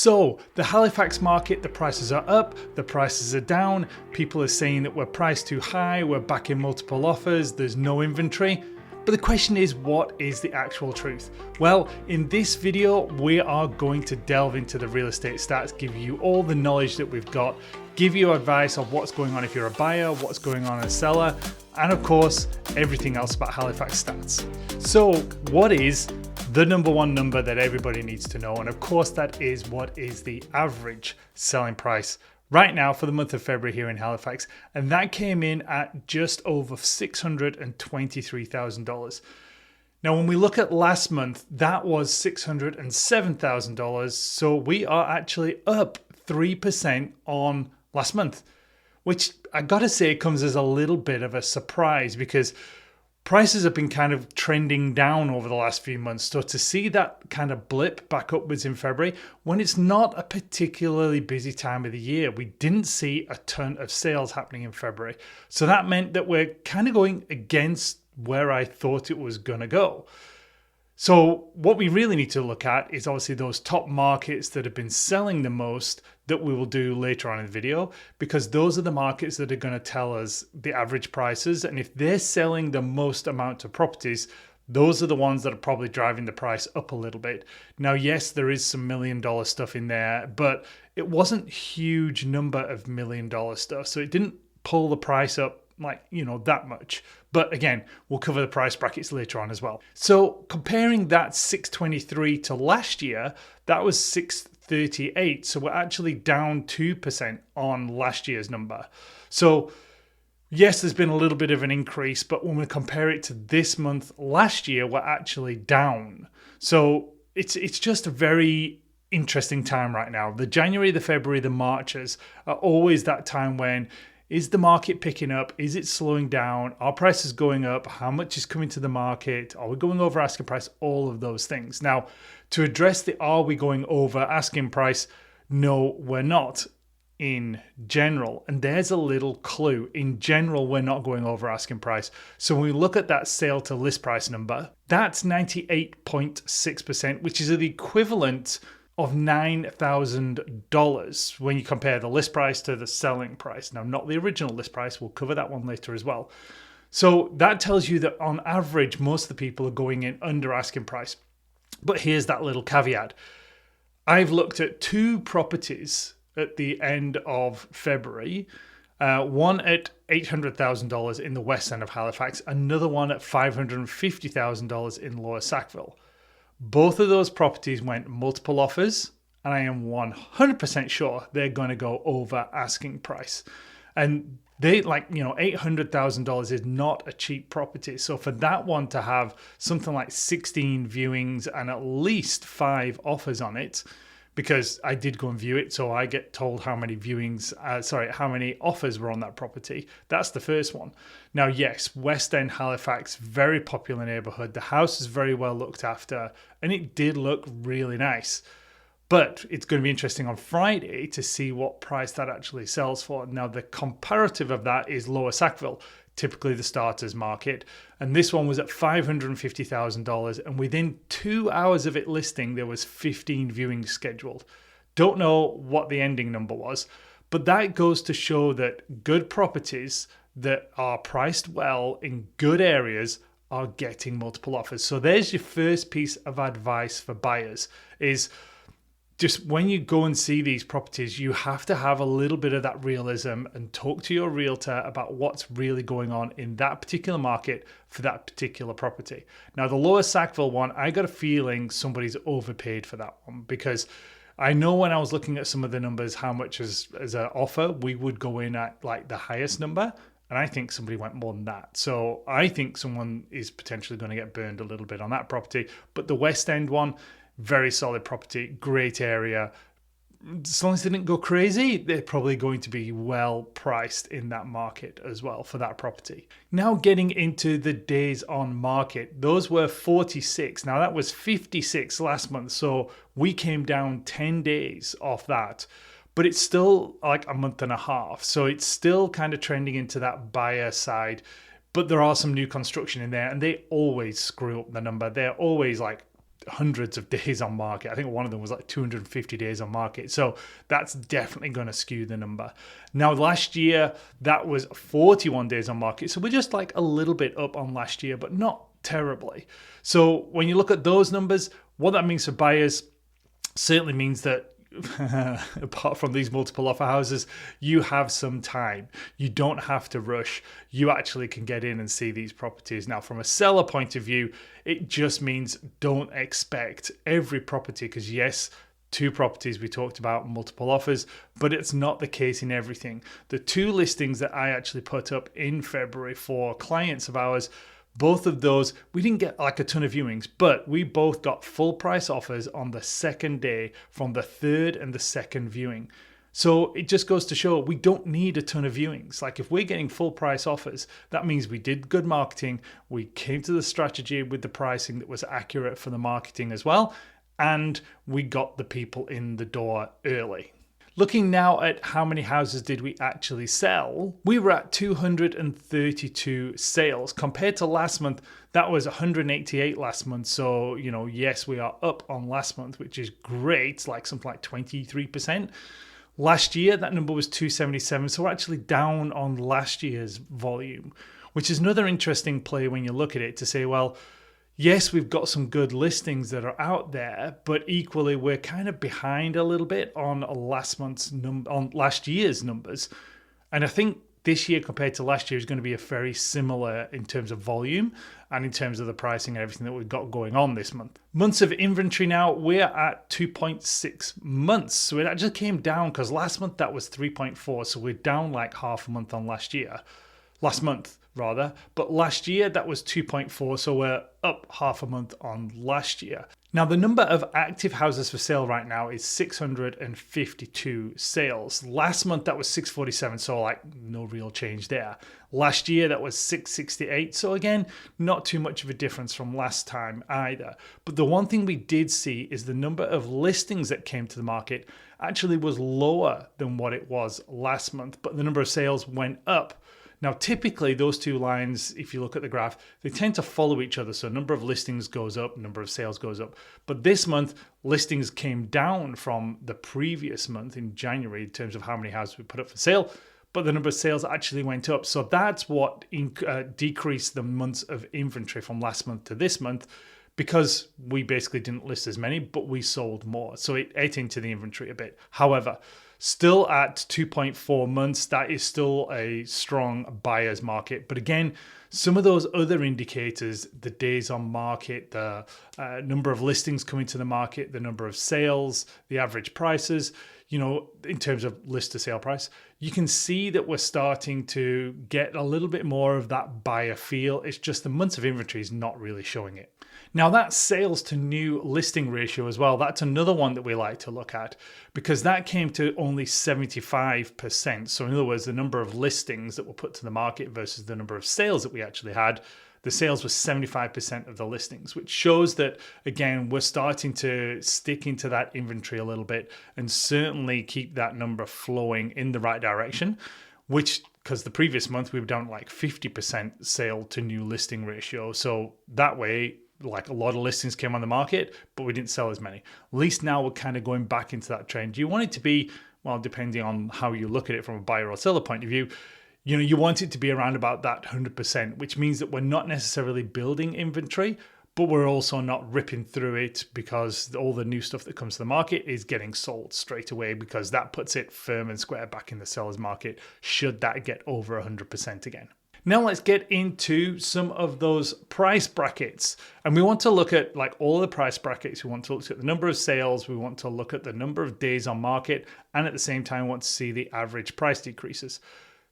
So the Halifax market, the prices are up, the prices are down. People are saying that we're priced too high, we're back in multiple offers, there's no inventory. But the question is, what is the actual truth? Well, in this video, we are going to delve into the real estate stats, give you all the knowledge that we've got, give you advice of what's going on if you're a buyer, what's going on as a seller, and of course, everything else about Halifax stats. So what is the number one number that everybody needs to know? And of course, that is what is the average selling price right now for the month of February here in Halifax. And that came in at just over $623,000. Now, when we look at last month, that was $607,000. So we are actually up 3% on last month, which I gotta say comes as a little bit of a surprise because prices have been kind of trending down over the last few months. So to see that kind of blip back upwards in February, when it's not a particularly busy time of the year, we didn't see a ton of sales happening in February. So that meant that we're kind of going against where I thought it was going to go. So what we really need to look at is obviously those top markets that have been selling the most that we will do later on in the video, because those are the markets that are going to tell us the average prices. And if they're selling the most amount of properties, those are the ones that are probably driving the price up a little bit. Now, yes, there is some $1 million stuff in there, but it wasn't a huge number of $1 million stuff. So it didn't pull the price up that much. But again, we'll cover the price brackets later on as well. So comparing that 623 to last year, that was 638. So we're actually down 2% on last year's number. So yes, there's been a little bit of an increase, but when we compare it to this month last year, we're actually down. So it's just a very interesting time right now. The January, the February, the Marches are always that time when is the market picking up? Is it slowing down? Are prices going up? How much is coming to the market? Are we going over asking price? All of those things. Now, to address the are we going over asking price? No, we're not in general. And there's a little clue. In general, we're not going over asking price. So when we look at that sale to list price number, that's 98.6%, which is the equivalent of $9,000 when you compare the list price to the selling price. Now, not the original list price. We'll cover that one later as well. So that tells you that on average, most of the people are going in under asking price. But here's that little caveat. I've looked at two properties at the end of February, one at $800,000 in the west end of Halifax, another one at $550,000 in Lower Sackville. Both of those properties went multiple offers, and I am 100% sure they're going to go over asking price. And they $800,000 is not a cheap property. So for that one to have something like 16 viewings and at least 5 offers on it, because I did go and view it, so I get told how many how many offers were on that property. That's the first one. Now, yes, West End Halifax, very popular neighborhood. The house is very well looked after, and it did look really nice. But it's going to be interesting on Friday to see what price that actually sells for. Now, the comparative of that is Lower Sackville, typically the starters market. And this one was at $550,000. And within 2 hours of it listing, there was 15 viewings scheduled. Don't know what the ending number was, but that goes to show that good properties that are priced well in good areas are getting multiple offers. So there's your first piece of advice for buyers is just when you go and see these properties, you have to have a little bit of that realism and talk to your realtor about what's really going on in that particular market for that particular property. Now, the Lower Sackville one, I got a feeling somebody's overpaid for that one because I know when I was looking at some of the numbers, how much as an offer, we would go in at like the highest number. And I think somebody went more than that. So I think someone is potentially going to get burned a little bit on that property. But the West End one, very solid property, great area. As long as they didn't go crazy, they're probably going to be well priced in that market as well for that property. Now getting into the days on market, those were 46. Now that was 56 last month. So we came down 10 days off that, but it's still like a month and a half. So it's still kind of trending into that buyer side, but there are some new construction in there and they always screw up the number. They're always like hundreds of days on market. I think one of them was like 250 days on market. So that's definitely going to skew the number. Now, last year, that was 41 days on market. So we're just like a little bit up on last year, but not terribly. So when you look at those numbers, what that means for buyers certainly means that apart from these multiple offer houses, you have some time. You don't have to rush. You actually can get in and see these properties. Now, from a seller point of view, it just means don't expect every property, because yes, 2 properties we talked about, multiple offers, but it's not the case in everything. The 2 listings that I actually put up in February for clients of ours, both of those, we didn't get like a ton of viewings, but we both got full price offers on the second day from the third and the second viewing. So it just goes to show we don't need a ton of viewings. Like if we're getting full price offers, that means we did good marketing. We came to the strategy with the pricing that was accurate for the marketing as well. And we got the people in the door early. Looking now at how many houses did we actually sell, we were at 232 sales. Compared to last month, that was 188 last month. So, yes, we are up on last month, which is great, like something like 23%. Last year, that number was 277. So we're actually down on last year's volume, which is another interesting play when you look at it to say, well, yes, we've got some good listings that are out there, but equally we're kind of behind a little bit on last year's numbers. And I think this year compared to last year is going to be a very similar in terms of volume and in terms of the pricing and everything that we've got going on this month. Months of inventory now, we're at 2.6 months. So it actually came down because last month that was 3.4. So we're down like half a month on last month. But last year that was 2.4, so we're up half a month on last year. Now the number of active houses for sale right now is 652 sales. Last month that was 647, so like no real change there. Last year that was 668, so again, not too much of a difference from last time either. But the one thing we did see is the number of listings that came to the market actually was lower than what it was last month, but the number of sales went up. Now, typically, those 2 lines, if you look at the graph, they tend to follow each other. So number of listings goes up, number of sales goes up. But this month, listings came down from the previous month in January in terms of how many houses we put up for sale, but the number of sales actually went up. So that's what decreased the months of inventory from last month to this month, because we basically didn't list as many, but we sold more. So it ate into the inventory a bit. However, still at 2.4 months, that is still a strong buyer's market. But again, some of those other indicators, the days on market, the number of listings coming to the market, the number of sales, the average prices, in terms of list to sale price, you can see that we're starting to get a little bit more of that buyer feel. It's just the months of inventory is not really showing it. Now that sales to new listing ratio as well, that's another one that we like to look at, because that came to only 75%. So in other words, the number of listings that were put to the market versus the number of sales that we actually had, the sales was 75% of the listings, which shows that, again, we're starting to stick into that inventory a little bit and certainly keep that number flowing in the right direction, which, because the previous month we were down like 50% sale to new listing ratio. So that way, like a lot of listings came on the market, but we didn't sell as many. At least now we're kind of going back into that trend. You want it to be, well, depending on how you look at it from a buyer or seller point of view, you want it to be around about that 100%, which means that we're not necessarily building inventory, but we're also not ripping through it, because all the new stuff that comes to the market is getting sold straight away, because that puts it firm and square back in the seller's market should that get over 100% again. Now let's get into some of those price brackets. And we want to look at like all the price brackets. We want to look at the number of sales. We want to look at the number of days on market. And at the same time, we want to see the average price decreases.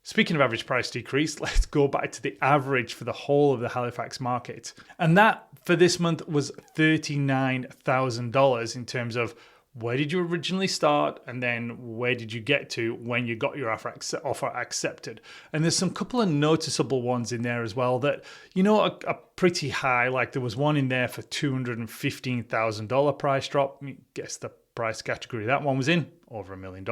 Speaking of average price decrease, let's go back to the average for the whole of the Halifax market. And that for this month was $39,000 in terms of where did you originally start and then where did you get to when you got your offer accepted. And there's some couple of noticeable ones in there as well that, are pretty high. Like there was one in there for $215,000 price drop. I guess the price category that one was in, over $1 million.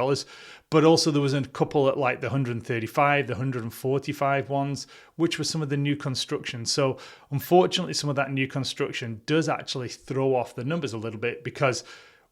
But also there was a couple at like the 135, the 145 ones, which were some of the new construction. So unfortunately, some of that new construction does actually throw off the numbers a little bit, because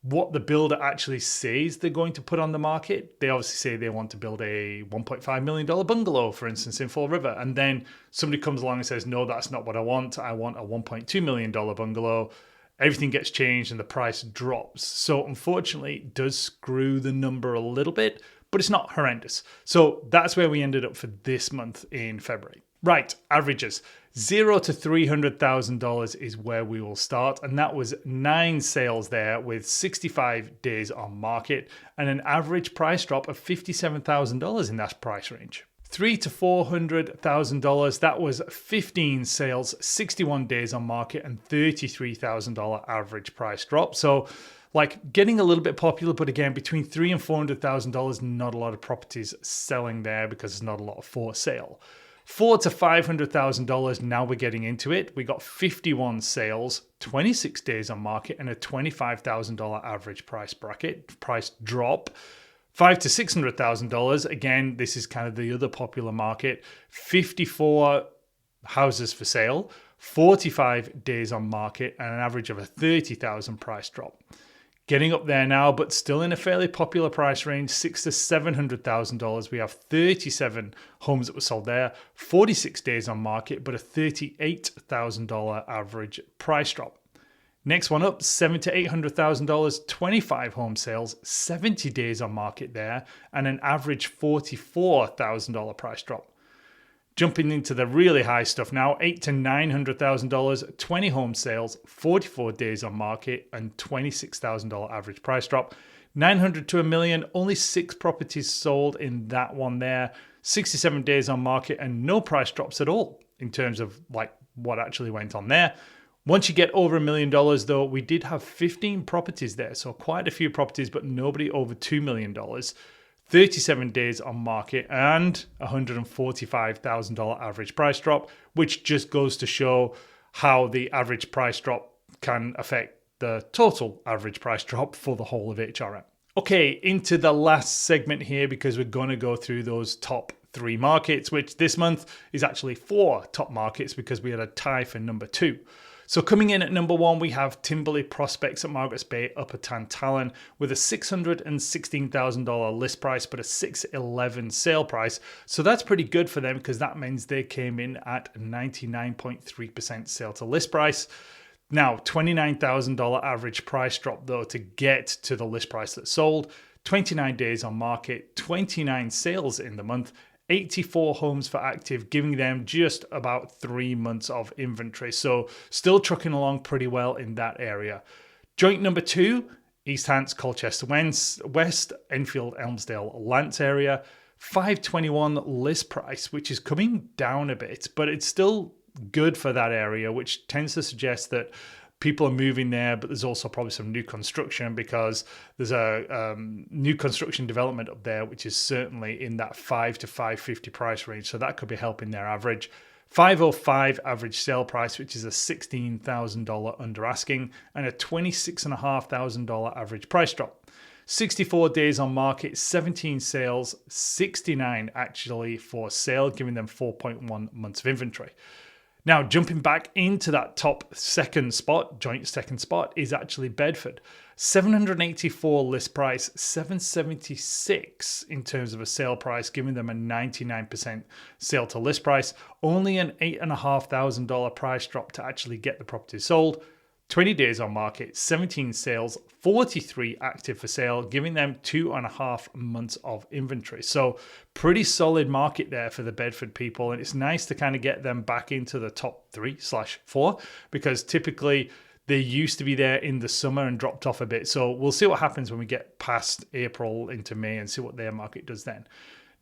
what the builder actually says they're going to put on the market, they obviously say they want to build a $1.5 million bungalow, for instance, in Fall River. And then somebody comes along and says, no, that's not what I want. I want a $1.2 million bungalow. Everything gets changed and the price drops. So unfortunately, it does screw the number a little bit, but it's not horrendous. So that's where we ended up for this month in February. Right, averages. $0 to $300,000 is where we will start. And that was 9 sales there with 65 days on market and an average price drop of $57,000 in that price range. $300,000 to $400,000, that was 15 sales, 61 days on market and $33,000 average price drop. So like getting a little bit popular, but again, between $300,000 and $400,000, not a lot of properties selling there because there's not a lot for sale. $400,000 to $500,000, now we're getting into it. We got 51 sales, 26 days on market and a $25,000 average price drop. $500,000 to $600,000, again, this is kind of the other popular market. 54 houses for sale, 45 days on market, and an average of a $30,000 price drop. Getting up there now, but still in a fairly popular price range, $600,000 to $700,000. We have 37 homes that were sold there, 46 days on market, but a $38,000 average price drop. Next one up, $700,000 to $800,000, 25 home sales, 70 days on market there, and an average $44,000 price drop. Jumping into the really high stuff now, $800,000 to $900,000, 20 home sales, 44 days on market, and $26,000 average price drop. $900,000 to $1 million, only 6 properties sold in that one there, 67 days on market, and no price drops at all in terms of like what actually went on there. Once you get over $1 million though, we did have 15 properties there, so quite a few properties, but nobody over $2 million. 37 days on market and $145,000 average price drop, which just goes to show how the average price drop can affect the total average price drop for the whole of HRM. Okay, into the last segment here, because we're going to go through those top 3 markets, which this month is actually 4 top markets because we had a tie for number 2. So coming in at number 1, we have Timberley Prospects at Margaret's Bay, Upper Tantallon, with a $616,000 list price, but a $611,000 sale price. So that's pretty good for them because that means they came in at 99.3% sale to list price. Now, $29,000 average price drop though to get to the list price that sold. 29 days on market, 29 sales in the month, 84 homes for active, giving them just about 3 months of inventory. So still trucking along pretty well in that area. Joint number 2, East Hants, Colchester West, Enfield, Elmsdale, Lance area. $521 list price, which is coming down a bit, but it's still good for that area, which tends to suggest that people are moving there, but there's also probably some new construction because there's a new construction development up there, which is certainly in that $500,000 to $550,000 price range. So that could be helping their average. $505 average sale price, which is a $16,000 under asking, and a $26,500 average price drop. 64 days on market, 17 sales, 69 actually for sale, giving them 4.1 months of inventory. Now, jumping back into that top second spot, joint second spot, is actually Bedford. $784 list price, $776 in terms of a sale price, giving them a 99% sale to list price. Only an $8,500 price drop to actually get the property sold. 20 days on market, 17 sales, 43 active for sale, giving them 2.5 months of inventory. So pretty solid market there for the Bedford people. And it's nice to kind of get them back into the top 3/4 because typically they used to be there in the summer and dropped off a bit. So we'll see what happens when we get past April into May and see what their market does then.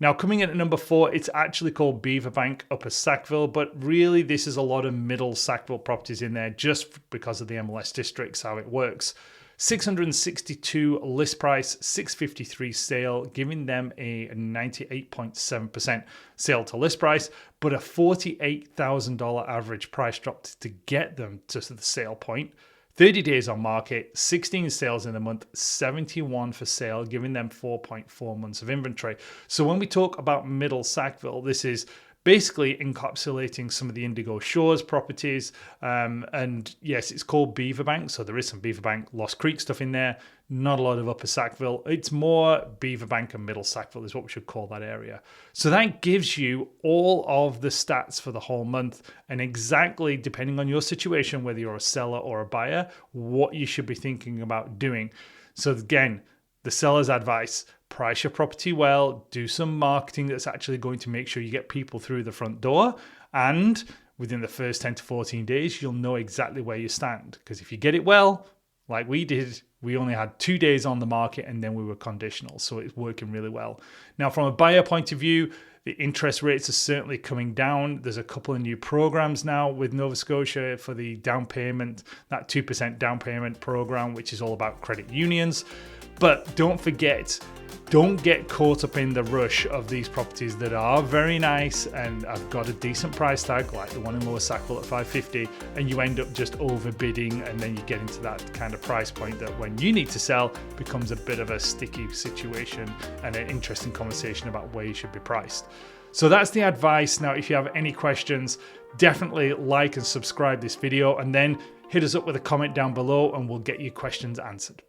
Now, coming in at number 4, it's actually called Beaverbank Upper Sackville, but really this is a lot of middle Sackville properties in there just because of the MLS districts, how it works. $662 list price, $653 sale, giving them a 98.7% sale to list price, but a $48,000 average price drop to get them to the sale point. 30 days on market, 16 sales in a month, 71 for sale, giving them 4.4 months of inventory. So when we talk about Middle Sackville, this is basically encapsulating some of the Indigo Shores properties. And yes, it's called Beaverbank. So there is some Beaverbank, Lost Creek stuff in there. Not a lot of Upper Sackville. It's more Beaverbank and Middle Sackville is what we should call that area. So that gives you all of the stats for the whole month and exactly, depending on your situation, whether you're a seller or a buyer, what you should be thinking about doing. So again, the seller's advice: price your property well, do some marketing that's actually going to make sure you get people through the front door. And within the first 10 to 14 days, you'll know exactly where you stand. Because if you get it well, like we did, we only had 2 days on the market and then we were conditional. So it's working really well. Now, from a buyer point of view, the interest rates are certainly coming down. There's a couple of new programs now with Nova Scotia for the down payment, that 2% down payment program, which is all about credit unions. But don't forget, don't get caught up in the rush of these properties that are very nice and have got a decent price tag, like the one in Lower Sackville at $550, and you end up just overbidding, and then you get into that kind of price point that when you need to sell becomes a bit of a sticky situation and an interesting conversation about where you should be priced. So that's the advice. Now, if you have any questions, definitely like and subscribe this video, and then hit us up with a comment down below and we'll get your questions answered.